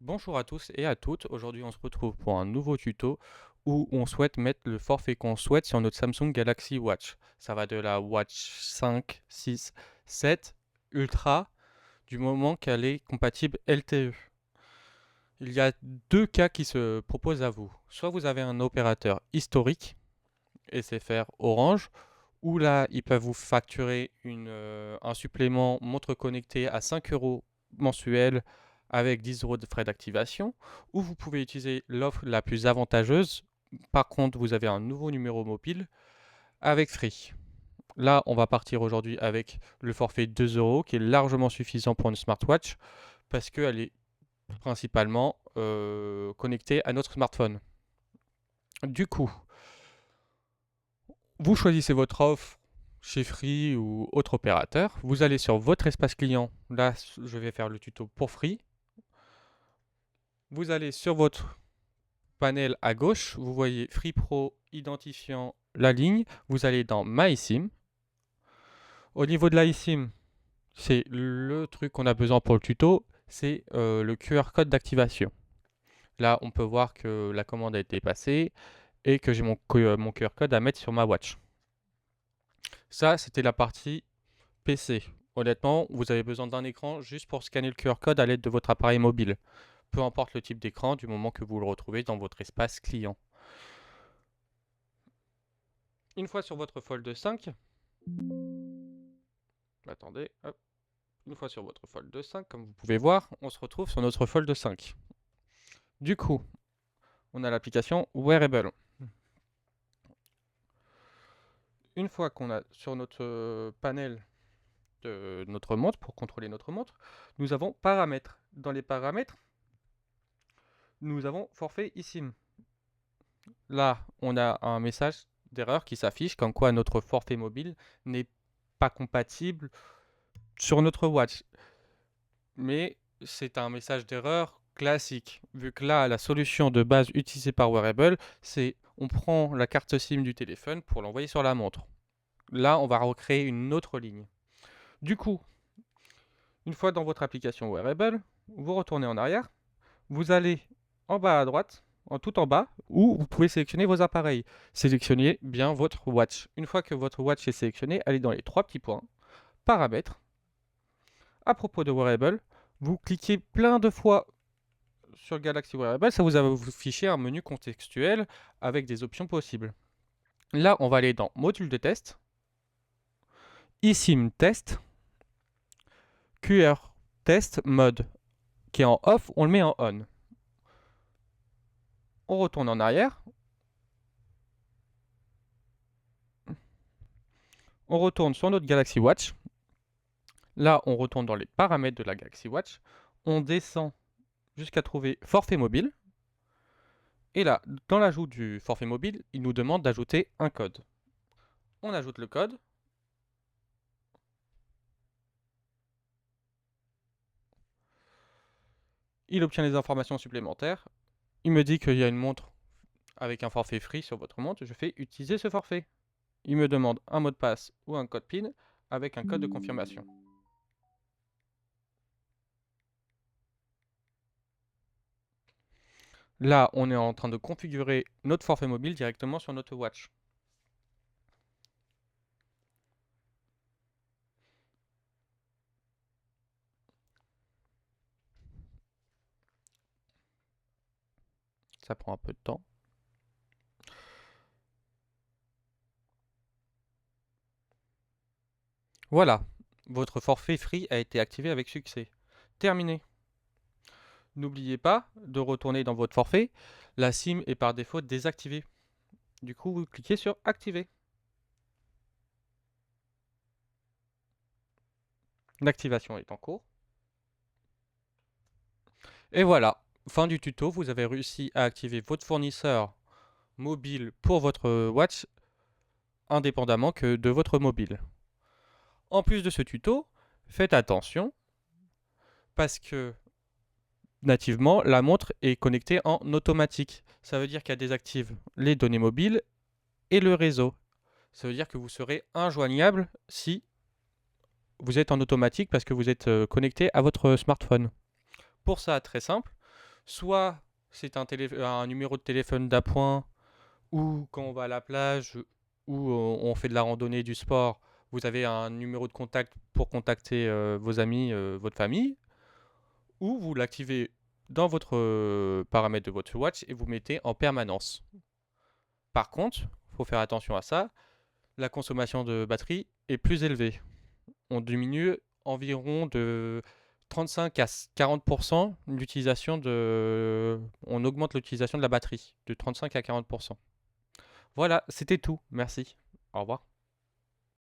Bonjour à tous et à toutes, aujourd'hui on se retrouve pour un nouveau tuto où on souhaite mettre le forfait qu'on souhaite sur notre Samsung Galaxy Watch. Ça va de la Watch 5, 6, 7 Ultra du moment qu'elle est compatible LTE. Il y a deux cas qui se proposent à vous. Soit vous avez un opérateur historique, SFR Orange, où là ils peuvent vous facturer un supplément montre connectée à 5 euros mensuel avec 10 euros de frais d'activation, ou vous pouvez utiliser l'offre la plus avantageuse. Par contre, vous avez un nouveau numéro mobile avec Free. Là, on va partir aujourd'hui avec le forfait 2 euros qui est largement suffisant pour une smartwatch parce qu'elle est principalement connectée à notre smartphone. Du coup, vous choisissez votre offre chez Free ou autre opérateur. Vous allez sur votre espace client. Là, je vais faire le tuto pour Free. Vous allez sur votre panel à gauche. Vous voyez Free Pro identifiant la ligne. Vous allez dans My SIM. Au niveau de la eSIM, c'est le truc qu'on a besoin pour le tuto. C'est le QR code d'activation. Là, on peut voir que la commande a été passée et que j'ai mon QR code à mettre sur ma watch. Ça, c'était la partie PC. Honnêtement, vous avez besoin d'un écran juste pour scanner le QR code à l'aide de votre appareil mobile. Peu importe le type d'écran, du moment que vous le retrouvez dans votre espace client. Une fois sur votre Fold 5, attendez, hop. Une fois sur votre Fold 5, comme vous pouvez voir, on se retrouve sur notre Fold 5. Du coup, on a l'application Wearable. Une fois qu'on a sur notre panel de notre montre, pour contrôler notre montre, nous avons paramètres. Dans les paramètres, nous avons forfait eSIM. Là, on a un message d'erreur qui s'affiche comme quoi notre forfait mobile n'est pas compatible sur notre watch. Mais c'est un message d'erreur classique, vu que là, la solution de base utilisée par Wearable, c'est on prend la carte SIM du téléphone pour l'envoyer sur la montre. Là, on va recréer une autre ligne. Du coup, une fois dans votre application Wearable, vous retournez en arrière, vous allez en bas à droite, tout en bas, où vous pouvez sélectionner vos appareils. Sélectionnez bien votre watch. Une fois que votre watch est sélectionné, allez dans les trois petits points, paramètres. À propos de Wearable, vous cliquez plein de fois sur Galaxy Wearable, ça vous va vous afficher un menu contextuel avec des options possibles. Là, on va aller dans module de test, eSIM test, QR test mode, qui est en off, on le met en on. On retourne en arrière, on retourne sur notre Galaxy Watch. Là, on retourne dans les paramètres de la Galaxy Watch. On descend jusqu'à trouver forfait mobile. Et là, dans l'ajout du forfait mobile, il nous demande d'ajouter un code. On ajoute le code. Il obtient les informations supplémentaires. Il me dit qu'il y a une montre avec un forfait free sur votre montre. Je fais utiliser ce forfait. Il me demande un mot de passe ou un code PIN avec un code de confirmation. Là, on est en train de configurer notre forfait mobile directement sur notre watch. Ça prend un peu de temps. Voilà, votre forfait free a été activé avec succès. Terminé. N'oubliez pas de retourner dans votre forfait. La SIM est par défaut désactivée. Du coup, vous cliquez sur Activer. L'activation est en cours. Et voilà, fin du tuto. Vous avez réussi à activer votre fournisseur mobile pour votre watch indépendamment que de votre mobile. En plus de ce tuto, faites attention parce que nativement, la montre est connectée en automatique. Ça veut dire qu'elle désactive les données mobiles et le réseau. Ça veut dire que vous serez injoignable si vous êtes en automatique parce que vous êtes connecté à votre smartphone. Pour ça, très simple, Soit c'est un numéro de téléphone d'appoint, ou quand on va à la plage, ou on fait de la randonnée, du sport, vous avez un numéro de contact pour contacter vos amis, votre famille, ou vous l'activez dans votre paramètre de votre watch et vous mettez en permanence. Par contre, il faut faire attention à ça, la consommation de batterie est plus élevée. On diminue environ de 35 à 40% l'utilisation de... On augmente l'utilisation de la batterie de 35 à 40%. Voilà, c'était tout. Merci. Au revoir.